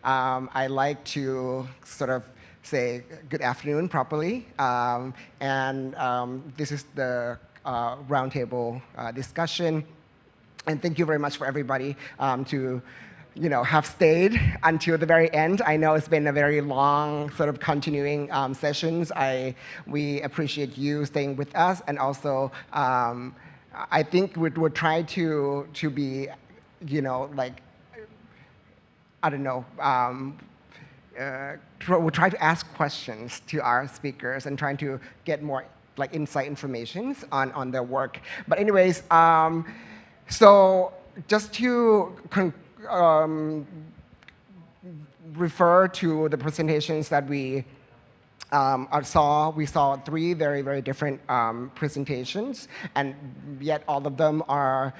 I like to sort of say good afternoon properly. This is the roundtable discussion. And thank you very much for everybody to have stayed until the very end. I know it's been a very long sort of continuing sessions. We appreciate you staying with us, and also I think we'll try to be, like, I don't know, we'll try to ask questions to our speakers and trying to get more like insight information on their work. But anyways, so just to refer to the presentations that we saw three very, very different presentations, and yet all of them are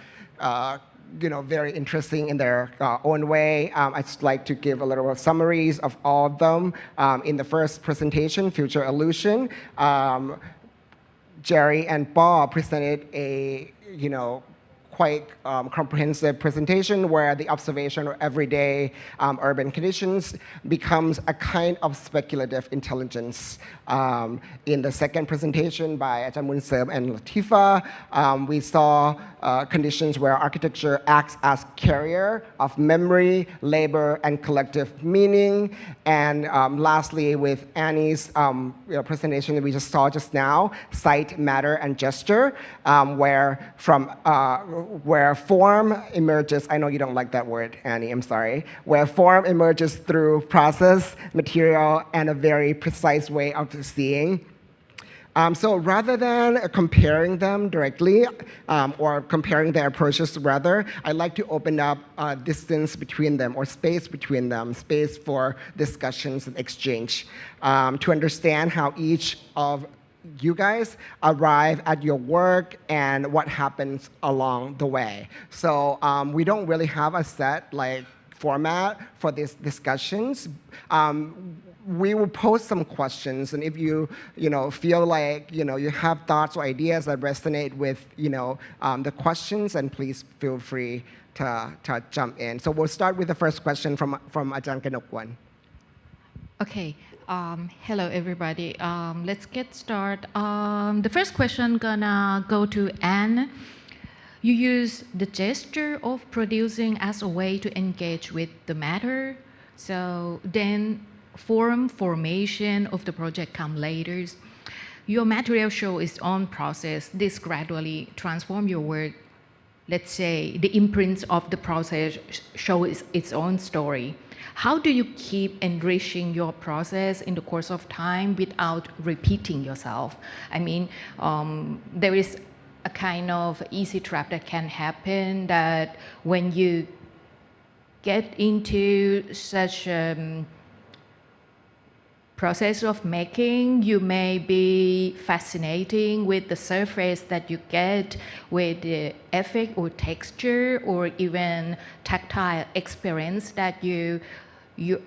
very interesting in their own way. I'd just like to give a little summaries of all of them. In the first presentation, Future Illusion, Jerry and Paul presented a quite comprehensive presentation where the observation of everyday urban conditions becomes a kind of speculative intelligence. In the second presentation by Boonserm and Latifa, we saw conditions where architecture acts as carrier of memory, labor, and collective meaning. And lastly, with Annie's presentation that we just saw just now, sight, matter, and gesture, where form emerges. I know you don't like that word, Annie, I'm sorry. Where form emerges through process, material, and a very precise way of seeing. So rather than comparing them directly or comparing their approaches rather, I'd like to open up distance between them or space between them, space for discussions and exchange to understand how each of you guys arrive at your work and what happens along the way. So we don't really have a set format for these discussions. We will post some questions, and if you feel like you have thoughts or ideas that resonate with the questions, and please feel free to jump in. So we'll start with the first question from Ajahn Kanokwan. Okay. Hello, everybody. Let's get started. The first question gonna go to Anne. You use the gesture of producing as a way to engage with the matter. So then formation of the project come later. Your material show its own process. This gradually transform your work. Let's say the imprint of the process shows its own story. How do you keep enriching your process in the course of time without repeating yourself? I mean, there is a kind of easy trap that can happen that when you get into such a process of making, you may be fascinating with the surface that you get, with the effect or texture or even tactile experience that you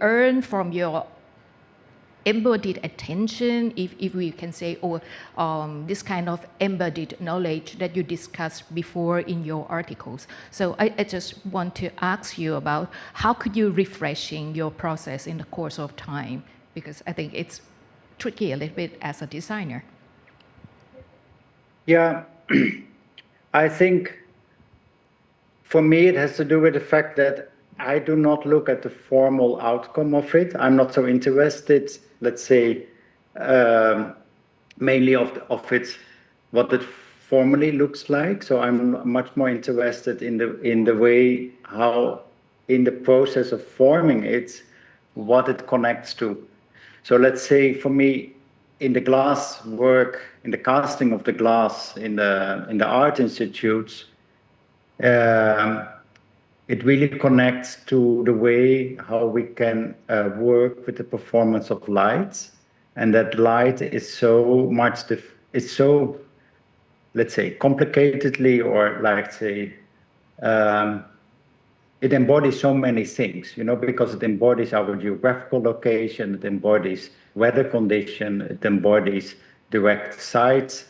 earn from your embodied attention, if we can say, or this kind of embodied knowledge that you discussed before in your articles. So I just want to ask you about how could you refreshing your process in the course of time? Because I think it's tricky a little bit as a designer. Yeah, I think for me it has to do with the fact that I do not look at the formal outcome of it. I'm not so interested, let's say, mainly of it, what it formally looks like. So I'm much more interested in the way how, in the process of forming it, what it connects to. So let's say for me, in the glass work, in the casting of the glass, in the art institutes, it really connects to the way how we can work with the performance of lights, and that light is so much let's say, complicatedly, or like say, it embodies so many things, because it embodies our geographical location, it embodies weather condition, it embodies direct site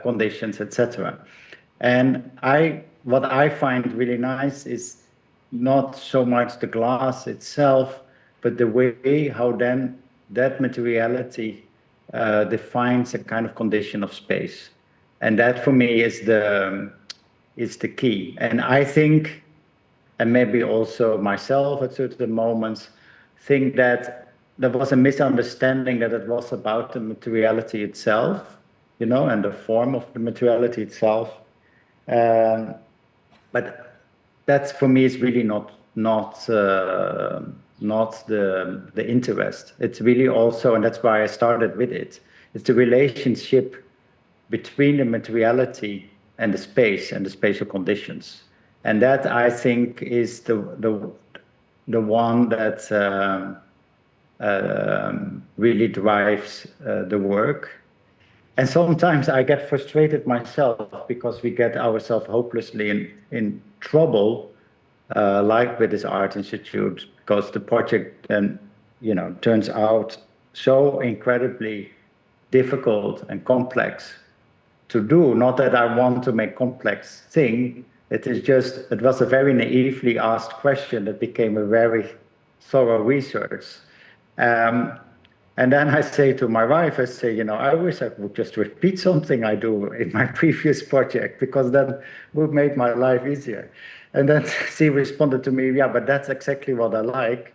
conditions, etc. And what I find really nice is not so much the glass itself, but the way how then that materiality defines a kind of condition of space. And that for me is the key. And I think, and maybe also myself at certain moments, think that there was a misunderstanding that it was about the materiality itself, and the form of the materiality itself. But that's for me is really not the interest. It's really also, and that's why I started with it. It's the relationship between the materiality and the space and the spatial conditions, and that I think is the one that really drives the work. And sometimes I get frustrated myself because we get ourselves hopelessly in trouble, like with this art institute, because the project then, turns out so incredibly difficult and complex to do. Not that I want to make complex thing. It was a very naively asked question that became a very thorough research. And then I say to my wife, I wish I would just repeat something I do in my previous project, because that would make my life easier. And then she responded to me, yeah, but that's exactly what I like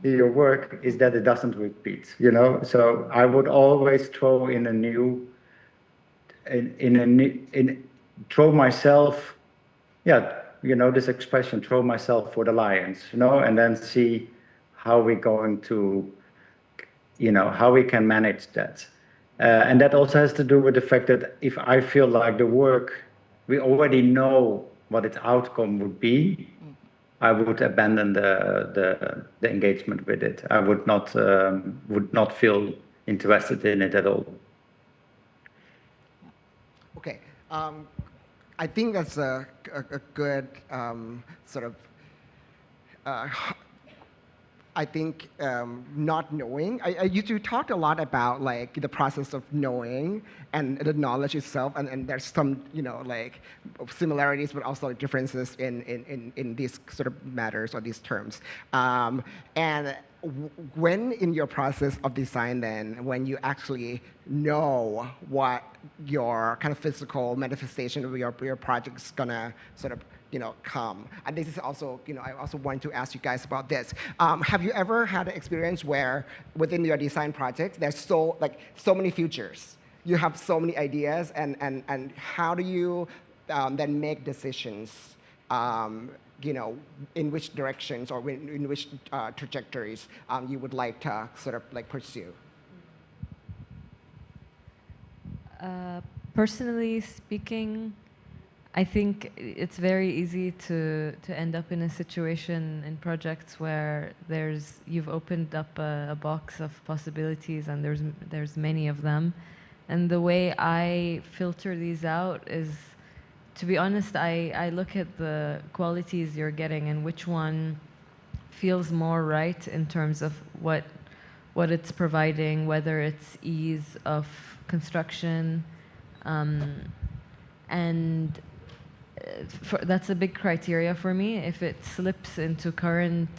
in your work, is that it doesn't repeat, So I would always throw in a new, throw myself, this expression, throw myself for the lions, and then see how we're going to, how we can manage that. And that also has to do with the fact that if I feel like the work, we already know what its outcome would be, I would abandon the engagement with it. I would not feel interested in it at all. Okay, I think that's a good sort of. I think not knowing. You talked a lot about like the process of knowing and the knowledge itself, and there's some like similarities, but also differences in these sort of matters or these terms. And when in your process of design, then when you actually know what your kind of physical manifestation of your project is gonna sort of come. And this is also, I also want to ask you guys about this. Have you ever had an experience where within your design projects, there's so many features, you have so many ideas, and how do you then make decisions, in which directions or in which trajectories you would like to sort of like pursue? Personally speaking, I think it's very easy to end up in a situation in projects where you've opened up a box of possibilities and there's many of them, and the way I filter these out is, to be honest, I look at the qualities you're getting and which one feels more right in terms of what it's providing, whether it's ease of construction, and that's a big criteria for me. If it slips into current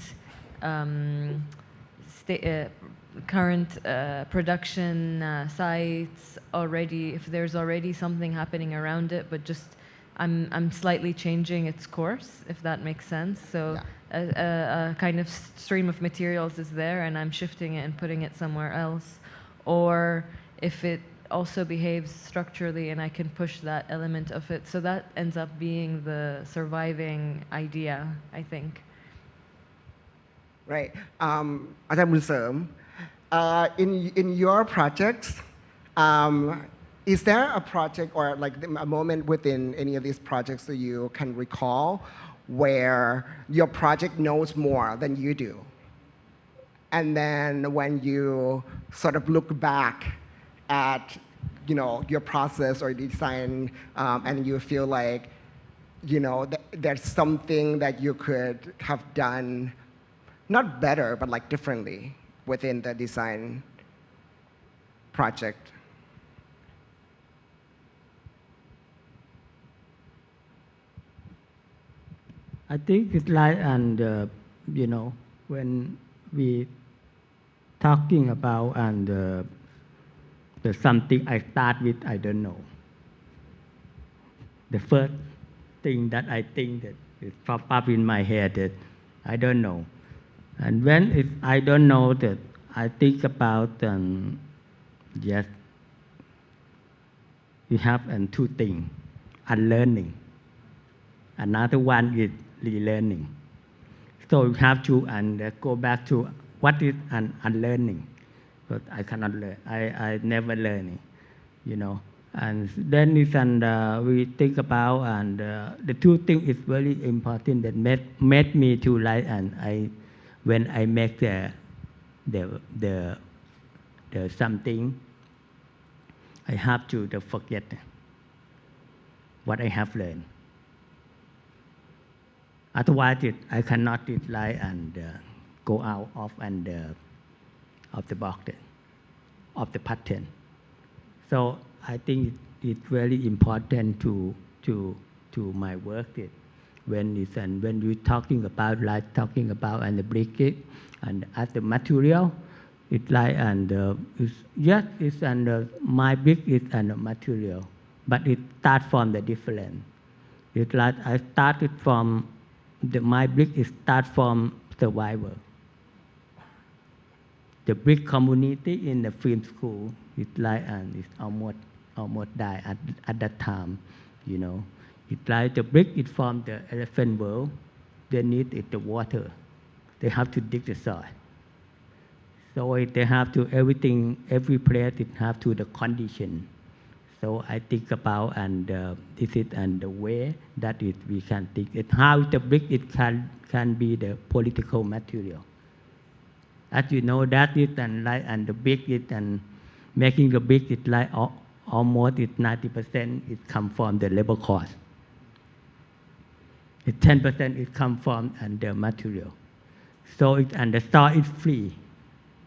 production sites already, if there's already something happening around it, but just I'm slightly changing its course, if that makes sense. So a kind of stream of materials is there, and I'm shifting it and putting it somewhere else, or if it also behaves structurally and I can push that element of it. So that ends up being the surviving idea, I think. Right. Ajahn Boonserm, in your projects, is there a project or like a moment within any of these projects that you can recall where your project knows more than you do? And then when you sort of look back at your process or design, and you feel like there's something that you could have done not better but like differently within the design project. I think it's like, and when we talking about and the something I start with, I don't know. The first thing that I think that it pop up in my head that I don't know. And when I don't know that, I think about yes, we have two things, unlearning. Another one is relearning. So you have to go back to what is unlearning. But I cannot learn. I never learn, you know. And then we think about the two things is very important that made me to like when I make the something, I have to forget what I have learned. Otherwise, I cannot like go out of the box, of the pattern. So I think it's very important to my work that when we're talking about the brick and as the material, it's like my brick is material, but it starts from the different. It's like I started from my brick is start from survival. The brick community in the film school is like it's almost died at that time, you know. It's like the brick is from the elephant world. They need the water. They have to dig the soil. So they have to every place it have to the condition. So I think about this is the way that we can think it how the brick it can be the political material. As you know, that is the brick is making the brick it like almost 90% it come from the labor cost. 10% it come from the material. So the soil is free.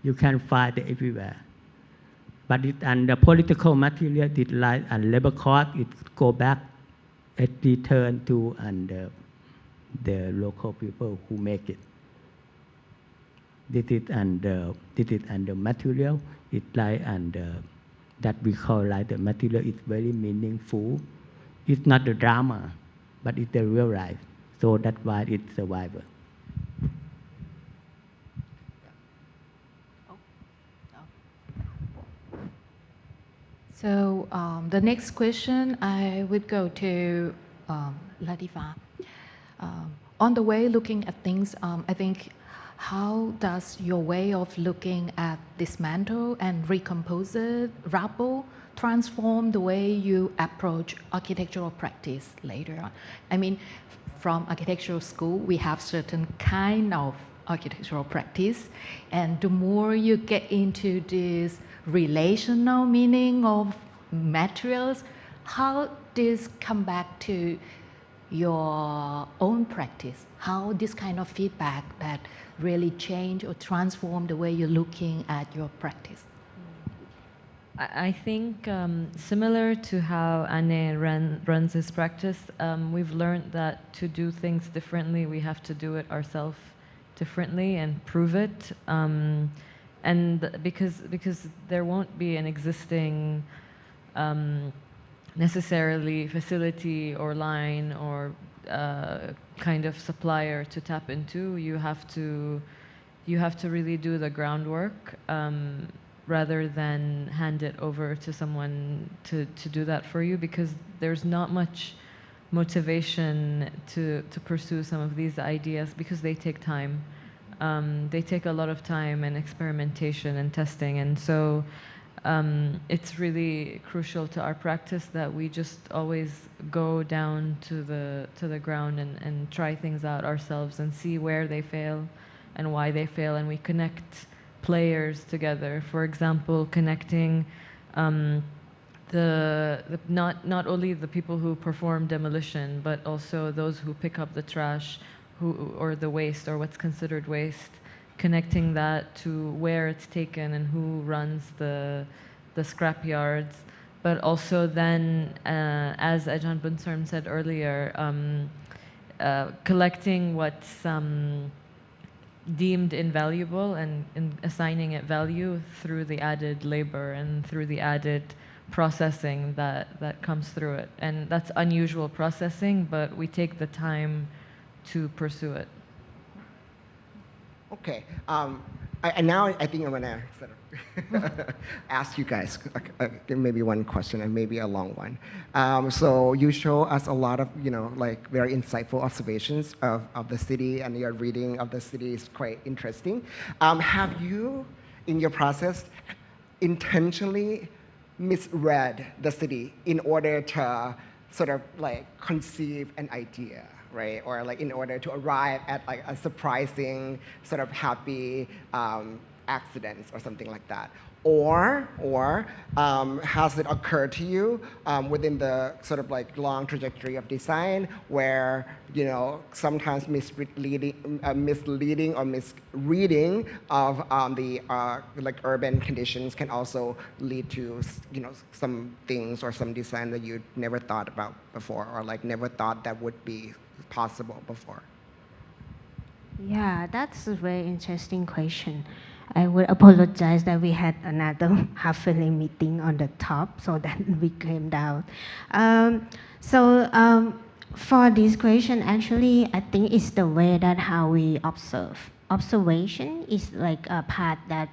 You can find it everywhere. But the political material, it like labor cost, it go back, it return to the local people who make it. This is the material. It's like that we call like the material is very meaningful. It's not the drama, but it's the real life. So that's why it's survival. So the next question, I would go to Latifa. On the way looking at things, I think how does your way of looking at dismantle and recompose it, rubble, transform the way you approach architectural practice later on? I mean, from architectural school, we have certain kind of architectural practice, and the more you get into this relational meaning of materials, how this come back to your own practice? How this kind of feedback that really change or transform the way you're looking at your practice? I think similar to how Anne runs his practice, we've learned that to do things differently, we have to do it ourselves differently and prove it. And because there won't be an existing necessarily facility or line or kind of supplier to tap into, you have to really do the groundwork rather than hand it over to someone to do that for you, because there's not much motivation to pursue some of these ideas because they take time. They take a lot of time and experimentation and testing, and so it's really crucial to our practice that we just always go down to the ground and try things out ourselves and see where they fail and why they fail, and we connect players together. For example, connecting not only the people who perform demolition, but also those who pick up the trash, or the waste, or what's considered waste, connecting that to where it's taken and who runs the scrap yards. But also then, as Ajahn Boonserm said earlier, collecting what's deemed invaluable and assigning it value through the added labor and through the added processing that comes through it. And that's unusual processing, but we take the time to pursue it. Okay. And now I think I'm gonna sort of ask you guys maybe one question and maybe a long one. So you show us a lot of like very insightful observations of the city, and your reading of the city is quite interesting. Have you, in your process, intentionally misread the city in order to sort of like conceive an idea? Right? Or like in order to arrive at like a surprising sort of happy accidents or something like that. Or has it occurred to you within the sort of like long trajectory of design where sometimes misleading or misreading of the like urban conditions can also lead to some things or some design that you never thought about before, or like never thought that would be possible before? Yeah, that's a very interesting question. I would apologize that we had another half-hourly meeting on the top, so that we came down. For this question, actually, I think it's the way that how we observe. Observation is like a part that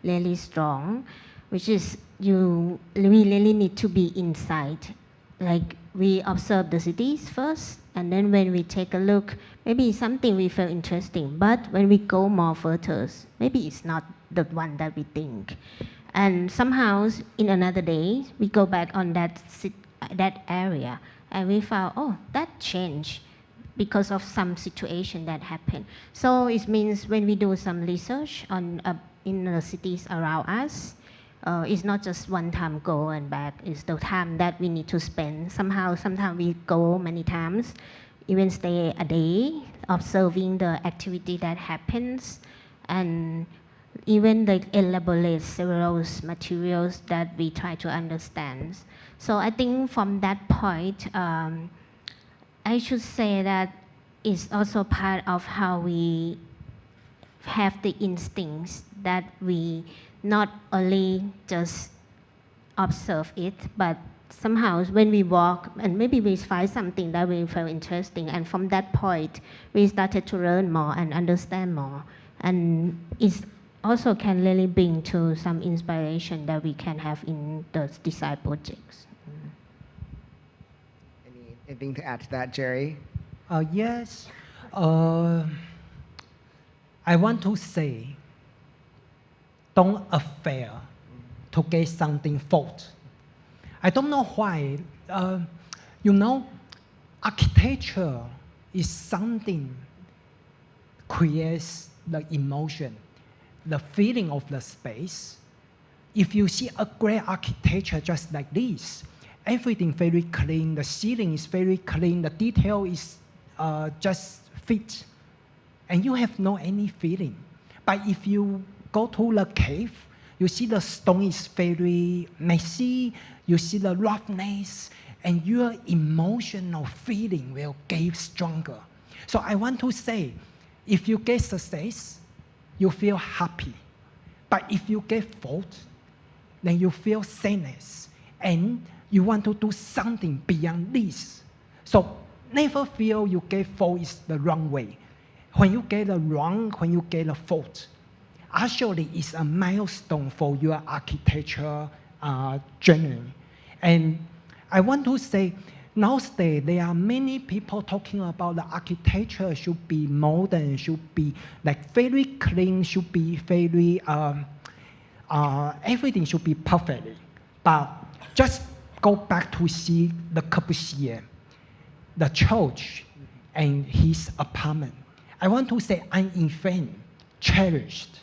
really strong, which is we really need to be inside. Like we observe the cities first, and then when we take a look, maybe something we feel interesting, but when we go more further, maybe it's not the one that we think. And somehow, in another day, we go back on that area, and we found, oh, that changed because of some situation that happened. So it means when we do some research on in the cities around us, it's not just one time go and back. It's the time that we need to spend. Sometimes we go many times, even stay a day, observing the activity that happens, and even elaborate several materials that we try to understand. So I think from that point, I should say that it's also part of how we have the instincts that we not only just observe it, but somehow when we walk and maybe we find something that we feel interesting, and from that point we started to learn more and understand more, and it also can really bring to some inspiration that we can have in the design projects. Anything to add to that, Jerry? Yes. I want to say, don't afraid to get something fault. I don't know why. Architecture is something creates the emotion, the feeling of the space. If you see a great architecture just like this, everything very clean, the ceiling is very clean, the detail is just fit, and you have no any feeling. But if you go to the cave, you see the stone is very messy, you see the roughness, and your emotional feeling will get stronger. So I want to say, if you get success, you feel happy. But if you get fault, then you feel sadness, and you want to do something beyond this. So never feel you get fault is the wrong way. When you get the wrong, when you get a fault, actually it's a milestone for your architecture journey. And I want to say, nowadays there are many people talking about the architecture should be modern, should be like very clean, should be very, everything should be perfectly. But just go back to see the Corbusier, the church, and his apartment. I want to say I'm in fan, cherished.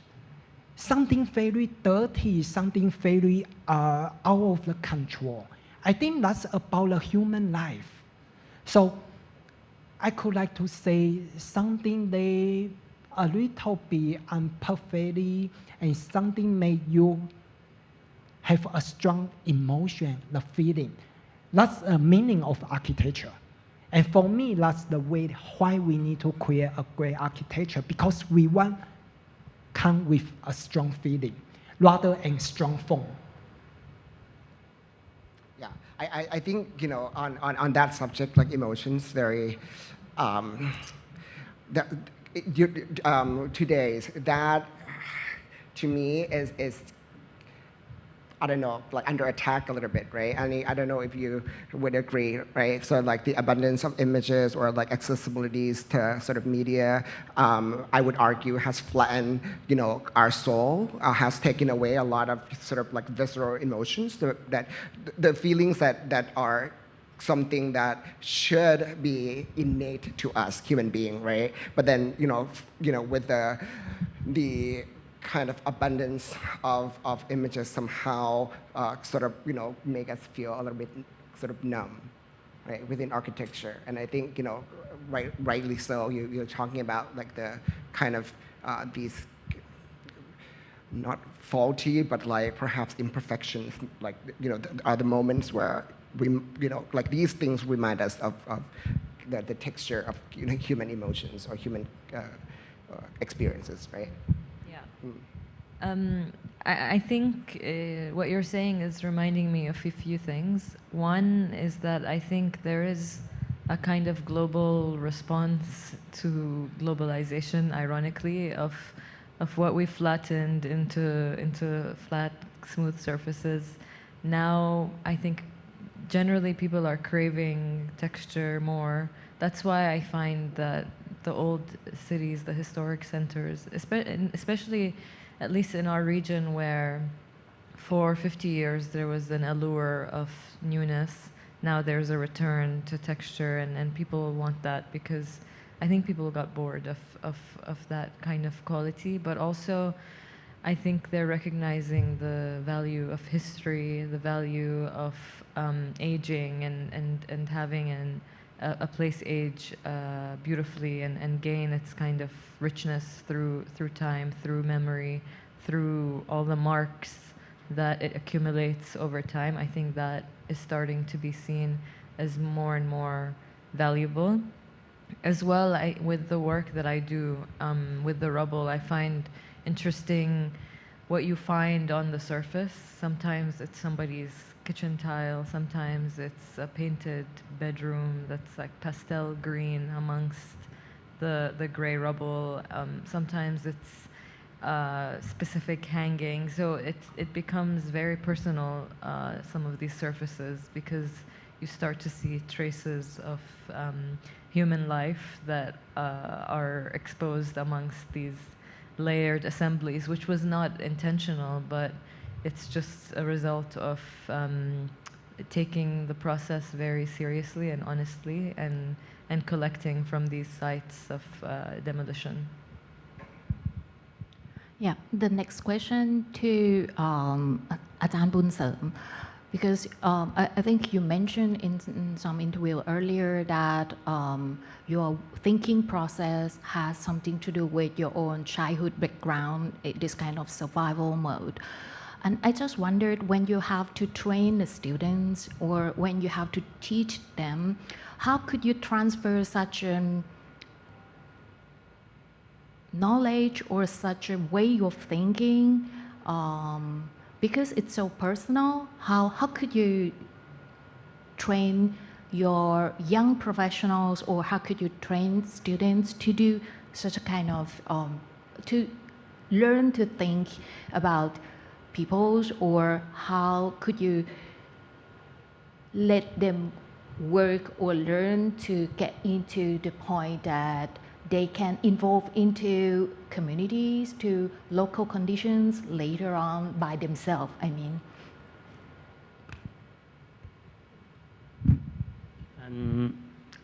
Something very dirty, something very out of the control. I think that's about the human life. So I could like to say something they a little bit imperfectly, and something made you have a strong emotion, the feeling. That's the meaning of architecture. And for me, that's the way why we need to create a great architecture, because we want come with a strong feeling rather than strong form. Yeah, I think, on that subject, like emotions, very, that, today's, that to me is I don't know, like under attack a little bit, right? I don't know if you would agree, right? So like the abundance of images or like accessibilities to sort of media, I would argue has flattened, our soul, has taken away a lot of sort of like visceral emotions, that the feelings that are something that should be innate to us, human being, right? But then, with the kind of abundance of images somehow sort of, make us feel a little bit sort of numb, right, within architecture. And I think, rightly so, you're talking about like the kind of these not faulty, but like perhaps imperfections, like, are the moments where we, like these things remind us of the texture of human emotions or human experiences, right? I think what you're saying is reminding me of a few things. One is that I think there is a kind of global response to globalization, ironically, of what we flattened into flat, smooth surfaces. Now, I think generally people are craving texture more. That's why I find that the old cities, the historic centers, especially at least in our region, where for 50 years there was an allure of newness. Now there's a return to texture, and people want that because I think people got bored of that kind of quality. But also, I think they're recognizing the value of history, the value of aging, and having a place age beautifully and gain its kind of richness through time, through memory, through all the marks that it accumulates over time. I think that is starting to be seen as more and more valuable. As well, with the work that I do with the rubble, I find interesting what you find on the surface. Sometimes it's somebody's kitchen tile, sometimes it's a painted bedroom that's like pastel green amongst the gray rubble. Sometimes it's specific hanging. So it becomes very personal, some of these surfaces, because you start to see traces of human life that are exposed amongst these layered assemblies, which was not intentional, but it's just a result of taking the process very seriously and honestly, and collecting from these sites of demolition. Yeah, the next question to Ajahn Boonserm, because I think you mentioned in some interview earlier that your thinking process has something to do with your own childhood background, this kind of survival mode. And I just wondered, when you have to train the students or when you have to teach them, how could you transfer such a knowledge or such a way of thinking, because it's so personal? How could you train your young professionals, or how could you train students to do such a kind of to learn to think about peoples, or how could you let them work or learn to get into the point that they can evolve into communities, to local conditions later on by themselves, I mean?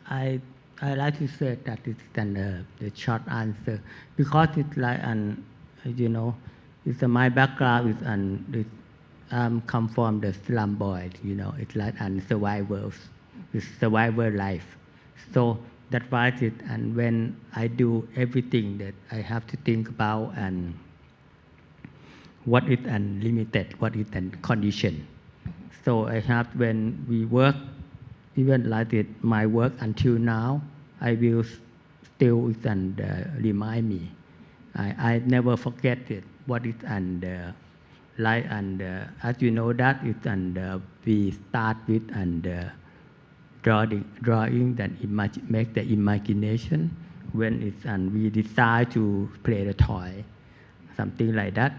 I like to say that it's the short answer, because it's like it's my background is come from the slum boys, it's like it's survival life. So that's why it, and when I do everything that I have to think about, and what is unlimited, what is condition. So I have, when we work, even like my work until now, I will still remind me I never forget it, what is and like and as you know that is and we start with and drawing that make the imagination when it's and we decide to play the toy, something like that.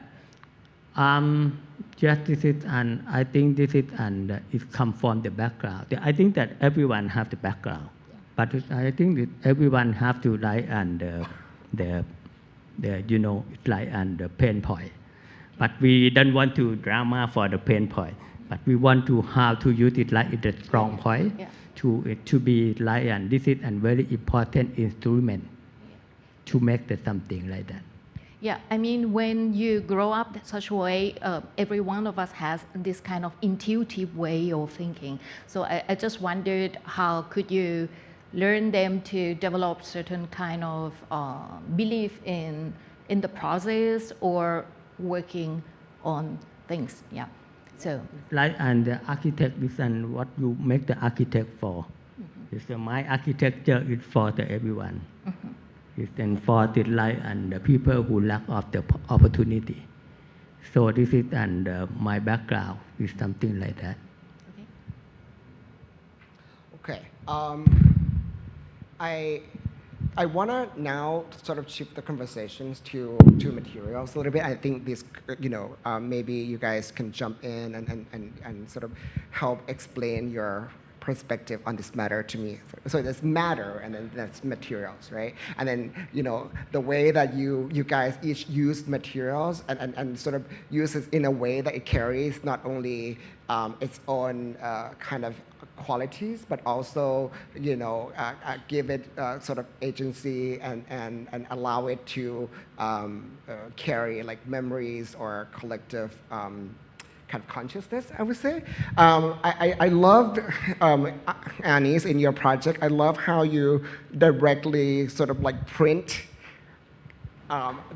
Just this is and I think this is and it come from the background. I think that everyone have the background, but I think that everyone have to like and the you know it's like and the pain point. But we don't want to drama for the pain point, but we want to how to use it like it's a strong point to be like and this is a very important instrument to make the something like that. Yeah, I mean, when you grow up such a way, every one of us has this kind of intuitive way of thinking. So I just wondered how could you learn them to develop certain kind of belief in the process or working on things. Yeah. So like and the architect is and what you make the architect for. It's my architecture is for the everyone. It's then for the life and the people who lack of the opportunity. So this is and my background is something like that. Okay. I want to now sort of shift the conversations to materials a little bit. I think this, you know, maybe you guys can jump in and sort of help explain your perspective on this matter to me. So there's matter and then that's materials, right? And then, you know, the way that you guys each use materials and sort of use it in a way that it carries not only its own kind of qualities, but also, you know, give it sort of agency and allow it to carry like memories or collective kind of consciousness, I would say. I loved, Annie's, in your project, I love how you directly sort of like print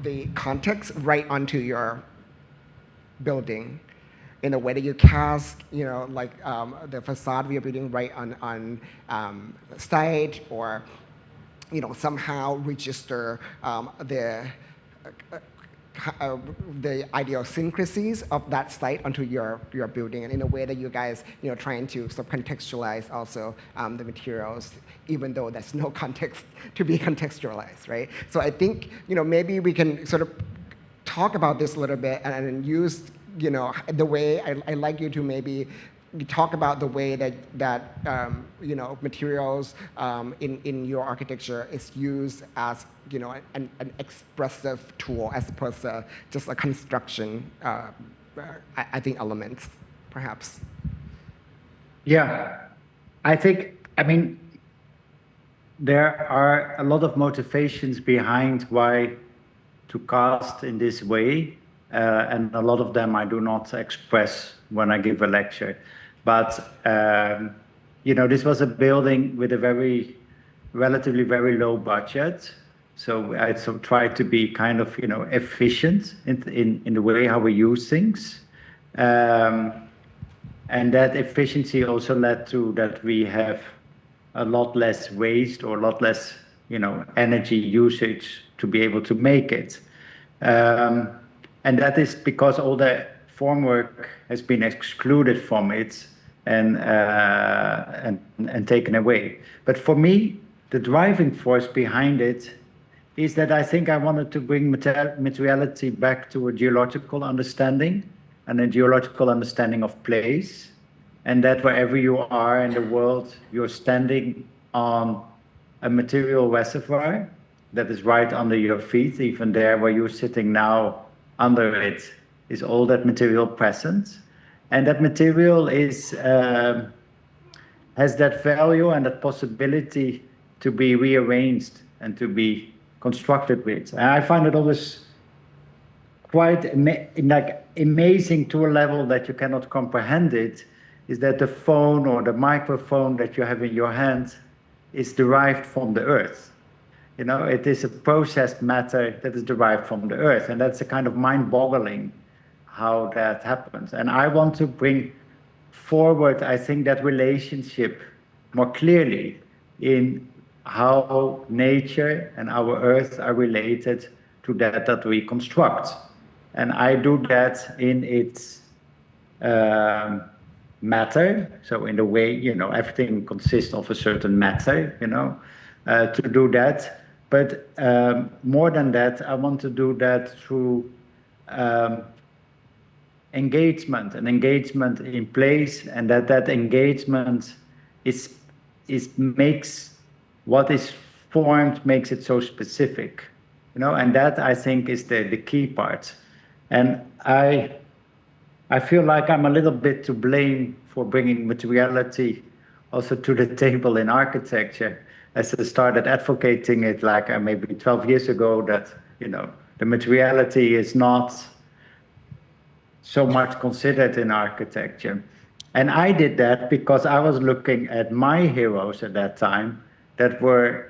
the context right onto your building in a way that you cast, you know, like the facade of your building right on site, or, you know, somehow register the idiosyncrasies of that site onto your building, and in a way that you guys, you know, trying to sort of contextualize also the materials, even though there's no context to be contextualized, right? So I think, you know, maybe we can sort of talk about this a little bit and use, you know, the way I like you to maybe talk about the way that you know, materials in your architecture is used as, you know, an expressive tool as opposed to just a construction, I think, elements, perhaps. Yeah, I mean, there are a lot of motivations behind why to cast in this way, and a lot of them I do not express when I give a lecture. But, you know, this was a building with a relatively very low budget. So I tried to be kind of, you know, efficient in the way how we use things. And that efficiency also led to that we have a lot less waste or a lot less, you know, energy usage to be able to make it. And that is because all the formwork has been excluded from it and taken away. But for me, the driving force behind it is that I think I wanted to bring materiality back to a geological understanding and a geological understanding of place, and that wherever you are in the world, you're standing on a material reservoir that is right under your feet. Even there where you're sitting now, under it is all that material present. And that material is has that value and that possibility to be rearranged and to be constructed with. And I find it always quite amazing to a level that you cannot comprehend it, is that the phone or the microphone that you have in your hand is derived from the earth. You know, it is a processed matter that is derived from the earth, and that's a kind of mind-boggling how that happens. And I want to bring forward, I think, that relationship more clearly in how nature and our earth are related to that we construct. And I do that in its matter. So in the way, everything consists of a certain matter, to do that. But more than that, I want to do that through engagement, an engagement in place, and that engagement makes what is formed, makes it so specific, and that I think is the key part. And I feel like I'm a little bit to blame for bringing materiality also to the table in architecture, as I started advocating it like maybe 12 years ago, that the materiality is not so much considered in architecture. And I did that because I was looking at my heroes at that time that were,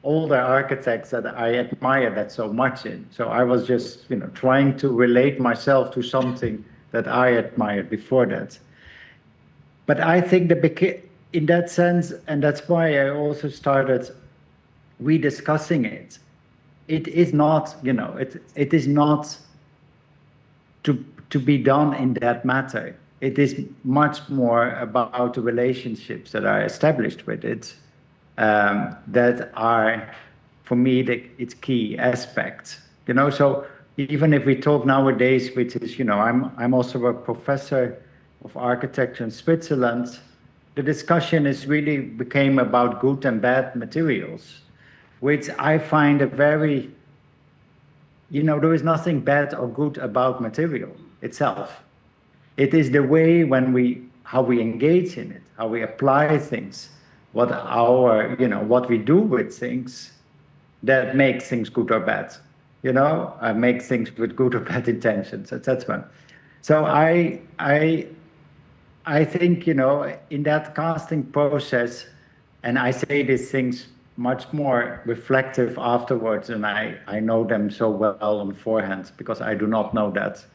older architects that I admired that so much in. So I was just, trying to relate myself to something that I admired before that. But I think in that sense, and that's why I also started rediscussing it, it is not, it is not to be done in that matter. It is much more about the relationships that are established with it, that are, for me, its key aspect. So even if we talk nowadays, which is, I'm also a professor of architecture in Switzerland, the discussion really became about good and bad materials, which I find a very, there is nothing bad or good about material itself. It is the way how we engage in it, how we apply things, what we do with things that makes things good or bad, make things with good or bad intentions, etc. So I think, in that casting process, and I say these things much more reflective afterwards, and I know them so well on beforehand, because I do not know that.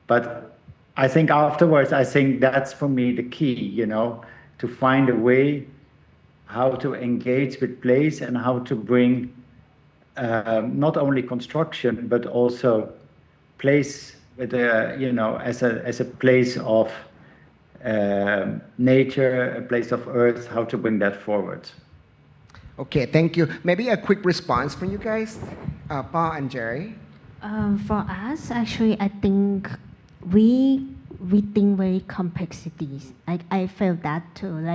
But I think afterwards, I think that's for me the key, to find a way how to engage with place and how to bring not only construction, but also place with as a place of nature, a place of earth, how to bring that forward. Okay, thank you. Maybe a quick response from you guys, Paul and Jerry. For us, actually, I think we think very complexities. I felt that too.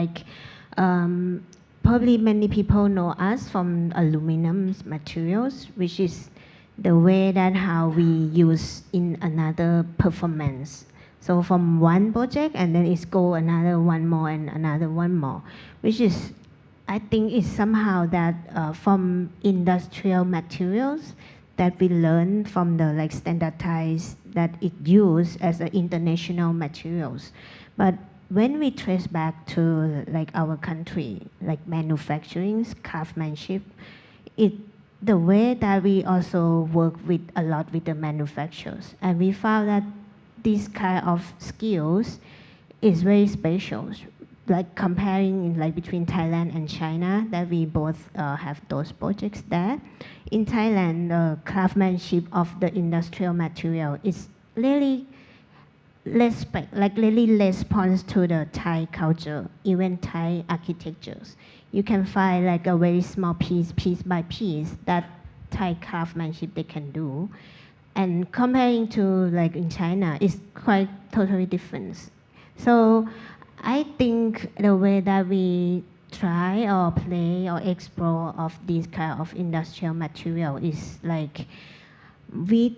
Probably many people know us from aluminum materials, which is the way that how we use in another performance. So from one project, and then it's go another one more and another one more, which is, I think, is somehow that from industrial materials that we learn from the standardized that it used as international materials. But when we trace back to our country, manufacturing, craftsmanship, the way that we also work with a lot with the manufacturers, and we found that this kind of skills is very special. Comparing between Thailand and China, that we both have those projects there. In Thailand, the craftsmanship of the industrial material is really really responds to the Thai culture, even Thai architectures. You can find a very small piece by piece, that Thai craftsmanship they can do. And comparing to in China, it's quite totally different. So I think the way that we try or play or explore of this kind of industrial material is we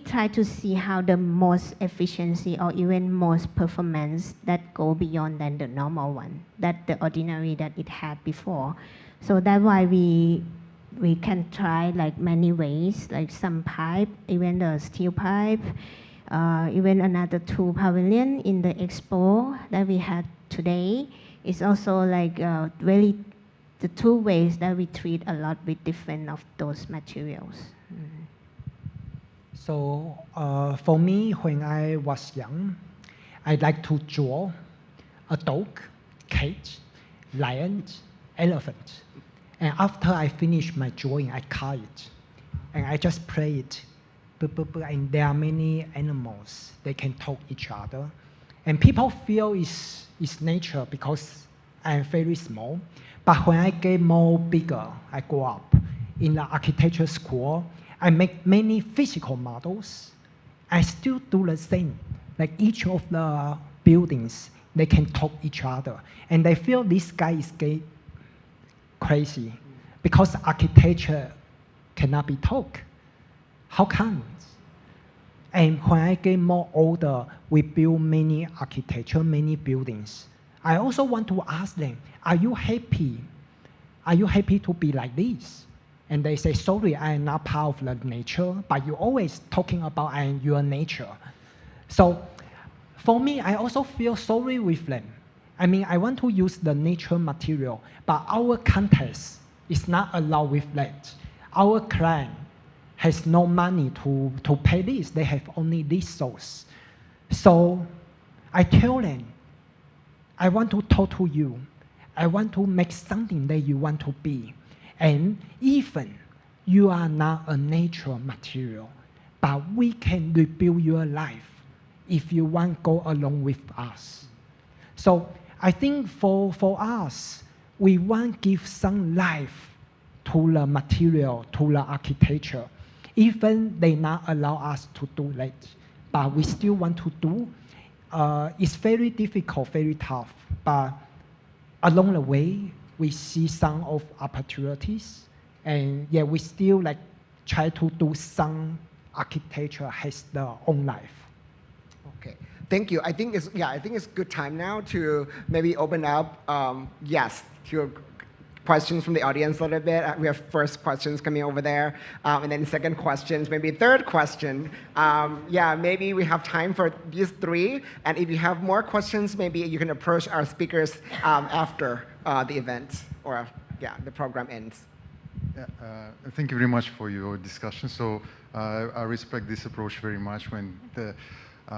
try to see how the most efficiency or even most performance that go beyond than the normal one, that the ordinary that it had before. So that's why we can try many ways, some pipe, even the steel pipe, even another two pavilion in the expo that we had today. It's also really the two ways that we treat a lot with different of those materials. So for me, when I was young, I like to draw a dog, cat, lion, elephant. And after I finish my drawing, I cut it. and I just play it. And there are many animals, they can talk each other. And people feel it's nature because I'm very small. But when I get more bigger, I go up. In the architecture school, I make many physical models. I still do the same. Like each of the buildings, they can talk each other. And they feel this guy is crazy because architecture cannot be taught. How come? And when I get more older, we build many architecture, many buildings. I also want to ask them, are you happy? Are you happy to be like this? And they say, sorry, I am not part of the nature, but you're always talking about your nature. So for me, I also feel sorry with them. I mean, I want to use the nature material, but our context is not allowed with that. Our client has no money to pay this. They have only this source. So I tell them, I want to talk to you. I want to make something that you want to be. And even you are not a natural material, but we can rebuild your life if you want to go along with us. So I think for us, we want to give some life to the material, to the architecture. Even they not allow us to do that, but we still want to do. It's very difficult, very tough, but along the way, we see some of opportunities, and yeah, we still like try to do some architecture has their own life. Okay, thank you. I think it's good time now to maybe open up, to questions from the audience a little bit. We have first questions coming over there, and then second questions, maybe third question. Maybe we have time for these three, and if you have more questions, maybe you can approach our speakers after the event or the program ends. Thank you very much for your discussion. So I respect this approach very much when the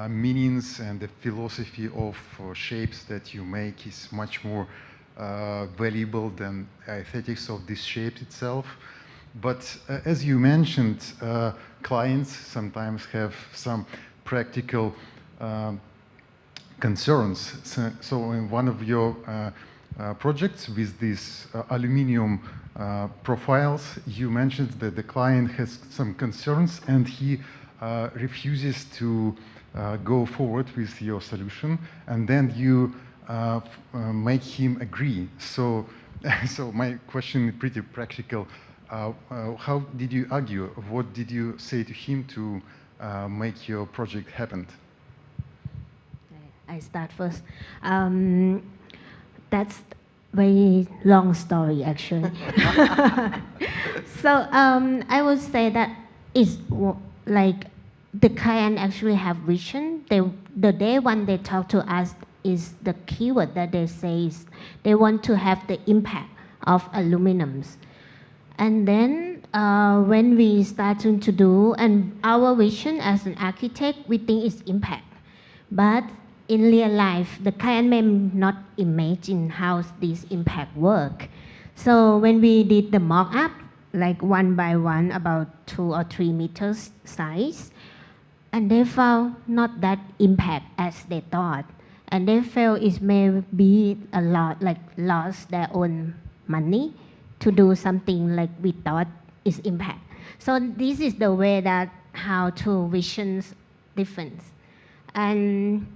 meanings and the philosophy of shapes that you make is much more valuable than aesthetics of this shape itself. But as you mentioned, clients sometimes have some practical concerns. So in one of your projects with these aluminium profiles, you mentioned that the client has some concerns and he refuses to go forward with your solution, and then you make him agree. So my question is pretty practical. How did you argue? What did you say to him to make your project happen? I start first. That's very long story actually. So I would say that it's like the client actually have vision. The day when they talk to us is the keyword that they say is they want to have the impact of aluminums. And then when we starting to do, and our vision as an architect, we think it's impact. But in real life, the client may not imagine how this impact work. So when we did the mock-up, like one by one, about 2 or 3 meters size, and they found not that impact as they thought. And they felt it may be a lot, like lost their own money to do something like we thought is impact. So this is the way that how to visions difference. And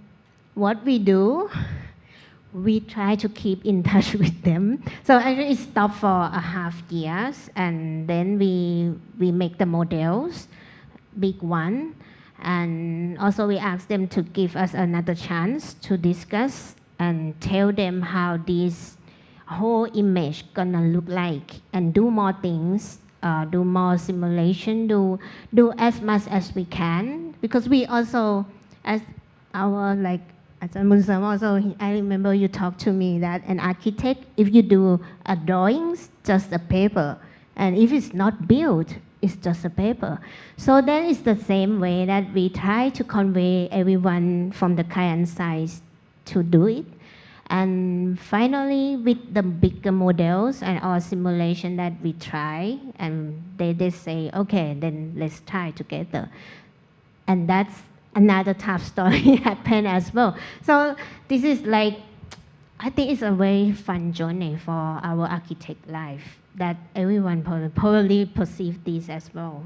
what we do, we try to keep in touch with them. So actually it stopped for a half years, and then we make the models, big one. And also we ask them to give us another chance to discuss and tell them how this whole image gonna look like, and do more things, do more simulation, do as much as we can. Because we also, as our as a Boonserm also, I remember you talked to me that an architect, if you do a drawings, just a paper, and if it's not built, it's just a paper. So that is the same way that we try to convey everyone from the client side to do it. And finally, with the bigger models and our simulation that we try, and they say, okay, then let's try together. And that's another tough story happened as well. So this is like, I think it's a very fun journey for our architect life that everyone probably perceive this as well.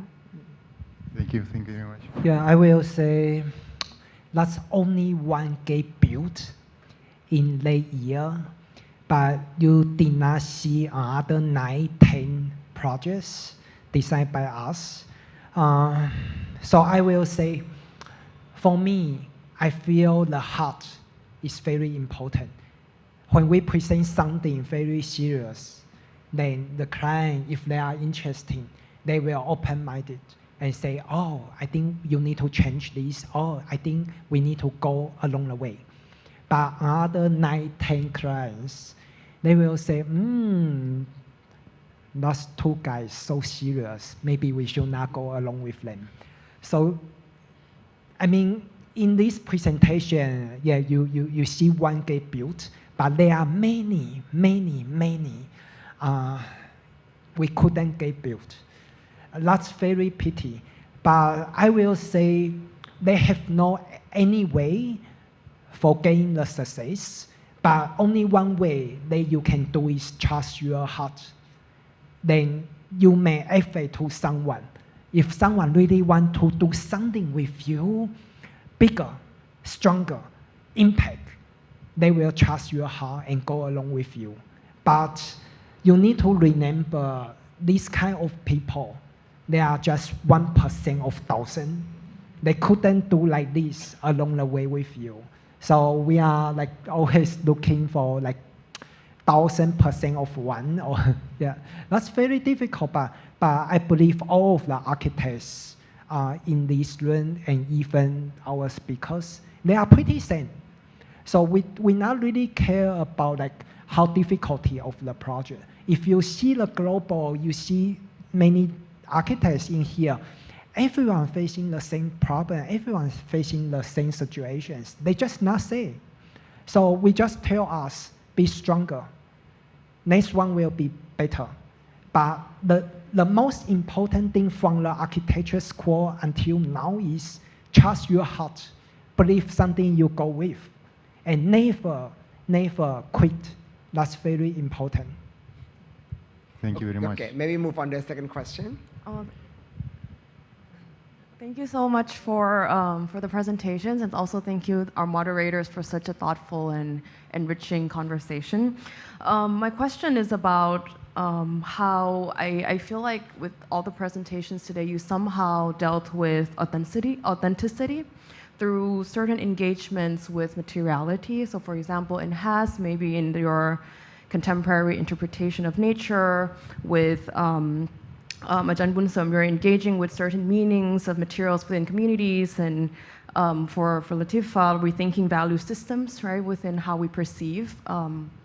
Thank you very much. Yeah, I will say that's only one gate built in late year, but you did not see other 9, 10 projects designed by us. So I will say, for me, I feel the heart is very important. When we present something very serious, then the client, if they are interested, they will open-minded and say, oh, I think you need to change this, or I think we need to go along the way. But other 9, 10 clients, they will say, those two guys so serious, maybe we should not go along with them. So, I mean, in this presentation, yeah, you see one gate built, but there are many, we couldn't get built. That's very pity. But I will say they have no any way for getting the success, but only one way that you can do is trust your heart. Then you may offer to someone. If someone really want to do something with you, bigger, stronger, impact, they will trust your heart and go along with you. But you need to remember these kind of people, they are just 1% of 1,000. They couldn't do like this along the way with you. So we are like always looking for like 1,000% of one. Or yeah, that's very difficult. But I believe all of the architects in this room and even our speakers, they are pretty same. So we not really care about like how difficulty of the project. If you see the global, you see many architects in here, everyone facing the same problem, everyone's facing the same situations. They just not say. So we just tell us, be stronger. Next one will be better. But the most important thing from the architecture school until now is trust your heart. Believe something you go with. And never quit. That's very important. Thank you very much. Okay, maybe move on to the second question. Thank you so much for the presentations, and also thank you, our moderators, for such a thoughtful and enriching conversation. My question is about how I feel like with all the presentations today, you somehow dealt with authenticity through certain engagements with materiality. So for example, in HAS, maybe in your contemporary interpretation of nature, with Ajahn Boonserm, you're engaging with certain meanings of materials within communities, and for Latifa, rethinking value systems, right, within how we perceive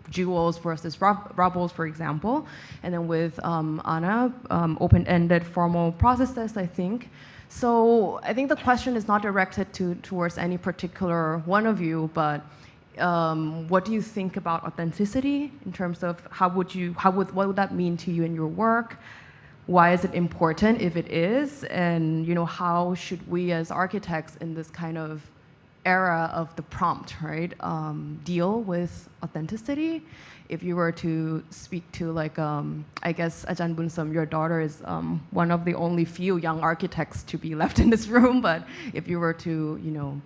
jewels versus rubbles, for example. And then with Anna, open-ended formal processes, I think. So I think the question is not directed towards any particular one of you, but what do you think about authenticity in terms of what would that mean to you in your work? Why is it important if it is? And how should we as architects in this kind of era of the prompt, right, deal with authenticity? If you were to speak to like, I guess Ajahn Boonserm, your daughter is one of the only few young architects to be left in this room, but if you were to,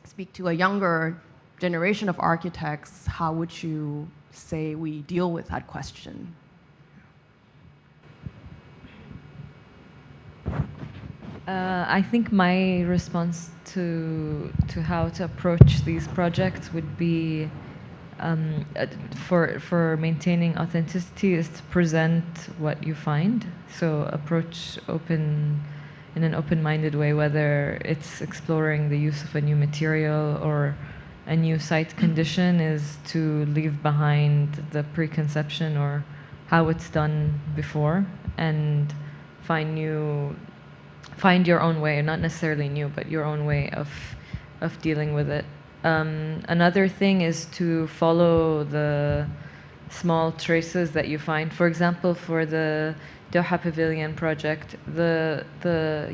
speak to a younger generation of architects, how would you say we deal with that question? I think my response to how to approach these projects would be for maintaining authenticity is to present what you find. So approach in an open-minded way, whether it's exploring the use of a new material or a new site condition, is to leave behind the preconception or how it's done before and find your own way, not necessarily new, but your own way of dealing with it. Another thing is to follow the small traces that you find. For example, for the Doha Pavilion project, the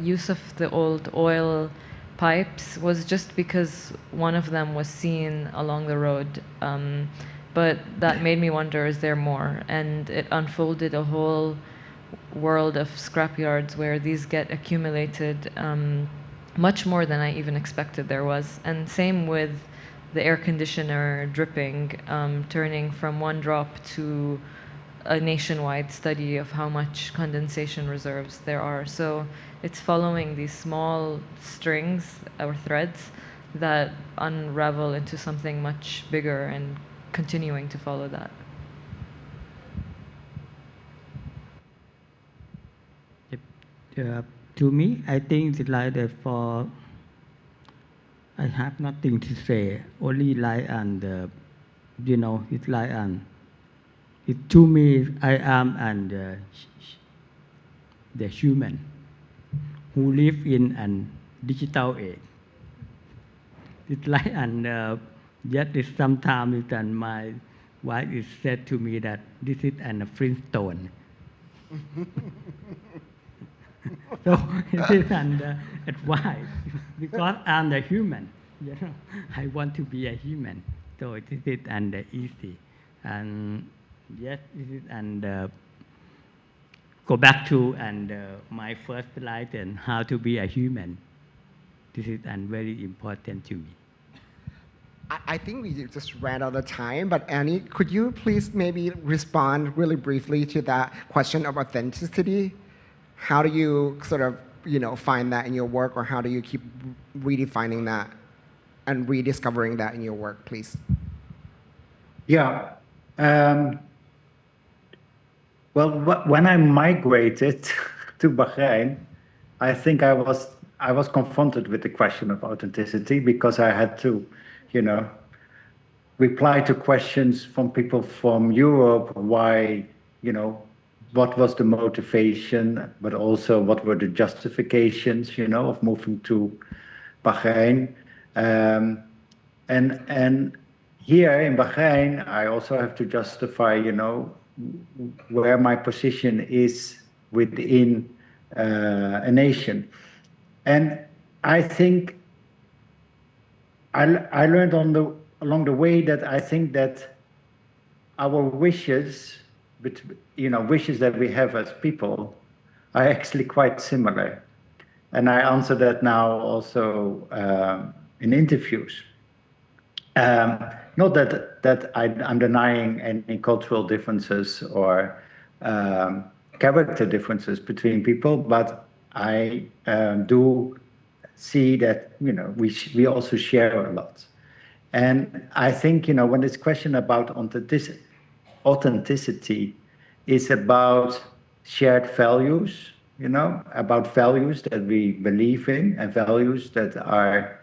use of the old oil pipes was just because one of them was seen along the road. But that made me wonder, is there more? And it unfolded a whole world of scrapyards where these get accumulated, much more than I even expected there was. And same with the air conditioner dripping, turning from one drop to a nationwide study of how much condensation reserves there are. So it's following these small strings or threads that unravel into something much bigger and continuing to follow that. To me, I think it's like that for I have nothing to say. Only like it's like it to me I am the human who live in an digital age. It's like yet it's sometimes my wife is said to me that this is a Flintstone. So it is advice because I'm the human. I want to be a human. So it is easy. And yes, it is go back to my first slide and how to be a human. This is very important to me. I think we just ran out of time, but Annie, could you please maybe respond really briefly to that question of authenticity? How do you sort of, find that in your work, or how do you keep redefining that and rediscovering that in your work, please? Yeah. Well, when I migrated to Bahrain, I think I was confronted with the question of authenticity, because I had to, reply to questions from people from Europe, why, what was the motivation, but also what were the justifications, of moving to Bahrain. And here in Bahrain, I also have to justify, where my position is within a nation. And I think I learned along the way that I think that our wishes, wishes that we have as people, are actually quite similar. And I answer that now also in interviews. Not that I'm denying any cultural differences or character differences between people, but I do see that we also share a lot. And I think when this question about authenticity is about shared values, about values that we believe in, and values that are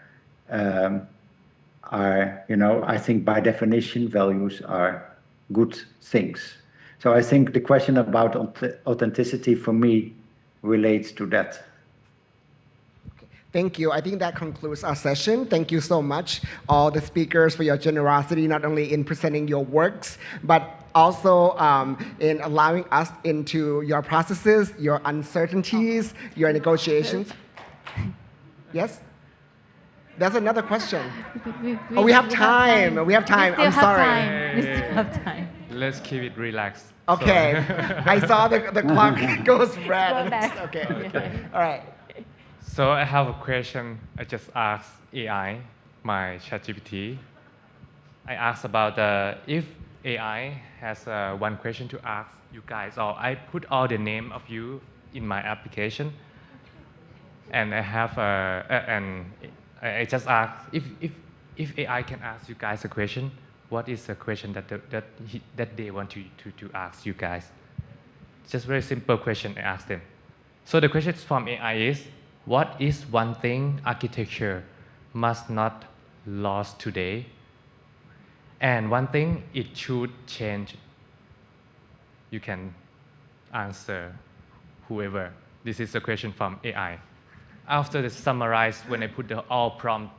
I think by definition, values are good things. So I think the question about authenticity for me relates to that. Thank you. I think that concludes our session. Thank you so much, all the speakers, for your generosity, not only in presenting your works, but also in allowing us into your processes, your uncertainties, your negotiations. Yes? There's another question. We have time. We have time. I'm sorry. We still have time. Let's keep it relaxed. Okay. I saw the clock goes red. Go back. Okay. All right. So I have a question. I just asked AI, my ChatGPT. I asked about if AI has one question to ask you guys, or I put all the name of you in my application, and I have and I just asked if AI can ask you guys a question, what is the question that they want to ask you guys? Just very simple question I asked them. So the question from AI is, what is one thing architecture must not lose today, and one thing it should change? You can answer, whoever. This is a question from AI. After the summarize, when I put the all prompt,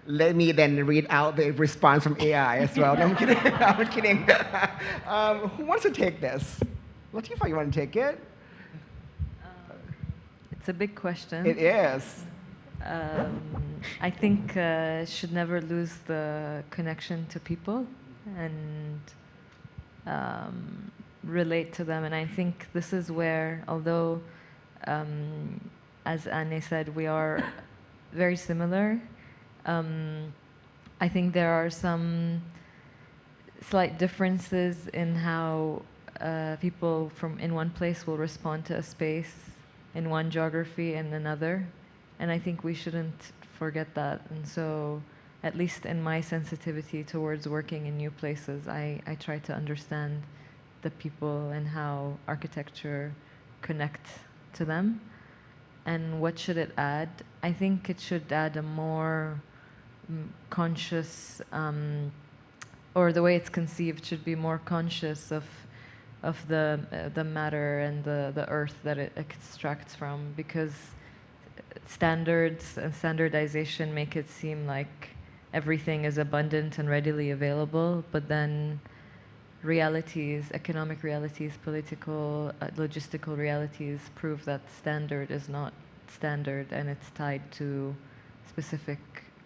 let me then read out the response from AI as well. No, I'm kidding. I'm kidding. Who wants to take this? Latifa, you want to take it? It's a big question. It is. I think should never lose the connection to people and relate to them. And I think this is where, although, as Anne said, we are very similar, I think there are some slight differences in how people from in one place will respond to a space in one geography and another. And I think we shouldn't forget that. And so, at least in my sensitivity towards working in new places, I try to understand the people and how architecture connects to them. And what should it add? I think it should add a more conscious, or the way it's conceived should be more conscious of the matter and the earth that it extracts from, because standards and standardization make it seem like everything is abundant and readily available, but then realities, economic realities, political, logistical realities prove that standard is not standard, and it's tied to specific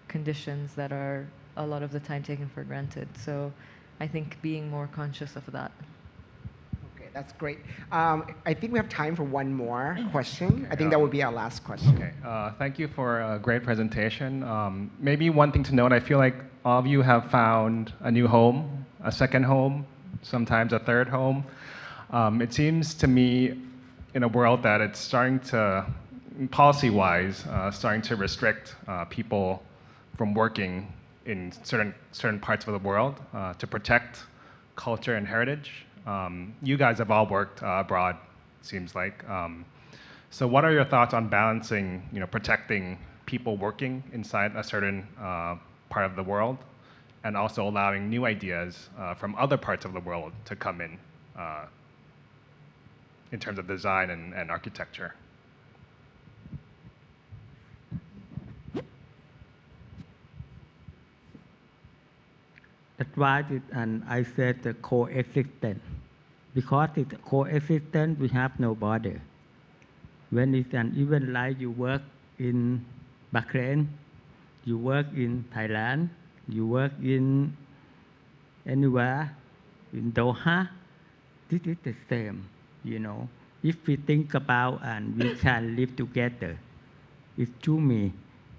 conditions that are a lot of the time taken for granted. So I think being more conscious of that. That's great. I think we have time for one more question. I think that would be our last question. Okay. Thank you for a great presentation. Maybe one thing to note, I feel like all of you have found a new home, a second home, sometimes a third home. It seems to me in a world that it's starting to, policy-wise, starting to restrict people from working in certain parts of the world to protect culture and heritage. You guys have all worked abroad, seems like. So what are your thoughts on balancing, protecting people working inside a certain part of the world, and also allowing new ideas from other parts of the world to come in terms of design and architecture? That's why I said the coexistence. Because it's coexistence, we have no border. When it's an event like you work in Bahrain, you work in Thailand, you work in anywhere, in Doha, this is the same, If we think about and we can live together, it's to me,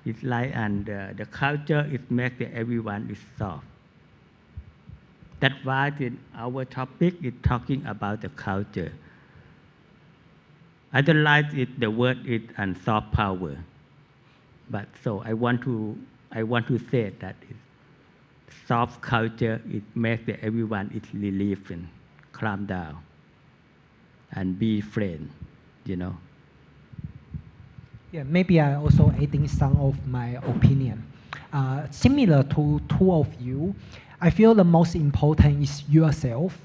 it's like, and the culture is make that everyone is soft. That's why our topic is talking about the culture. I don't like it, the word is and soft power. But so I want to say that soft culture, it makes that everyone is relieved and calm down and be friend, Yeah, maybe I also adding some of my opinion. Similar to two of you, I feel the most important is yourself.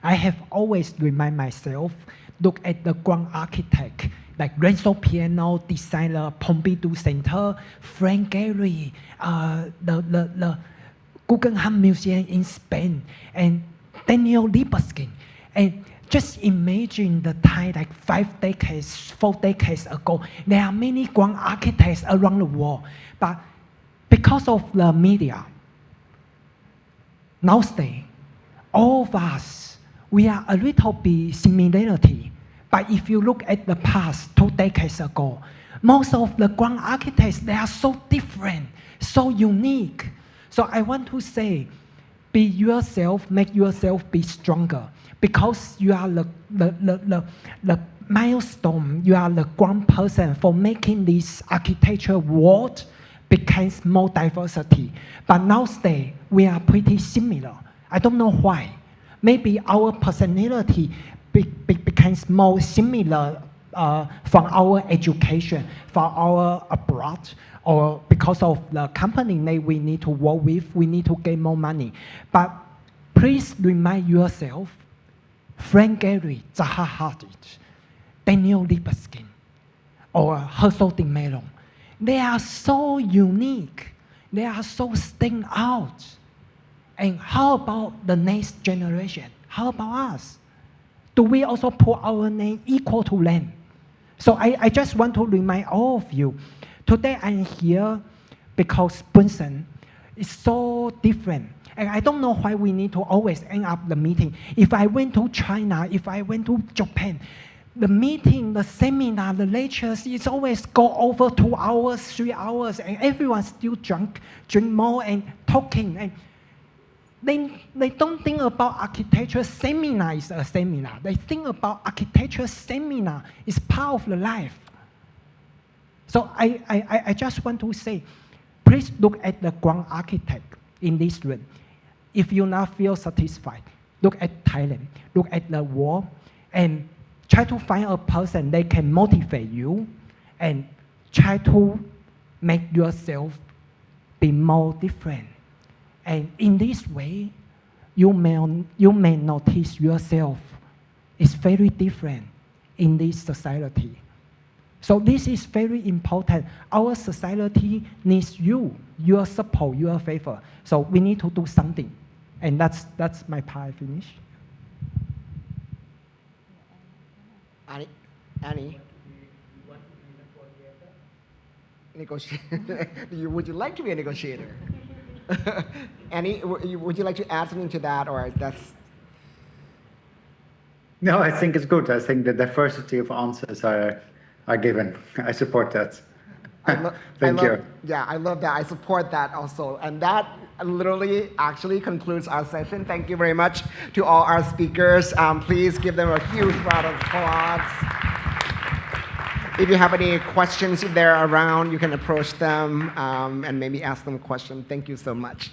I have always remind myself, look at the grand architect, like Renzo Piano, designer, Pompidou Center, Frank Gehry, the Guggenheim Museum in Spain, and Daniel Libeskind. And just imagine the time, like 5 decades, 4 decades ago, there are many grand architects around the world, but because of the media, nowadays, all of us, we are a little bit similarity. But if you look at the past 2 decades ago, most of the grand architects, they are so different, so unique. So I want to say, be yourself, make yourself be stronger, because you are the milestone, you are the grand person for making this architecture world becomes more diversity. But nowadays, we are pretty similar. I don't know why. Maybe our personality becomes more similar from our education, from our abroad, or because of the company that we need to work with, we need to get more money. But please remind yourself, Frank Gehry, Zaha Hadid, Daniel Libeskind, or Herzog de Mello, they are so unique. They are so stand out. And how about the next generation? How about us? Do we also put our name equal to them? So I just want to remind all of you, today I'm here because Boonserm is so different. And I don't know why we need to always end up the meeting. If I went to China, if I went to Japan, the meeting, the seminar, the lectures, it's always go over 2 hours, 3 hours, and everyone's still drunk, drink more and talking. And they don't think about architecture seminar is a seminar. They think about architecture seminar is part of the life. So I just want to say, please look at the ground architect in this room. If you not feel satisfied, look at Thailand, look at the world, and try to find a person that can motivate you, and try to make yourself be more different. And in this way, you may notice yourself is very different in this society. So this is very important. Our society needs you, your support, your favor. So we need to do something. And that's my part finished. Annie? Would you like to be a negotiator? Annie, would you like to add something to that, or that's? No, I think it's good. I think the diversity of answers are given. I support that. Thank you. Yeah, I love that. I support that also. And that literally actually concludes our session. Thank you very much to all our speakers. Please give them a huge round of applause. If you have any questions, if they're around, you can approach them and maybe ask them a question. Thank you so much.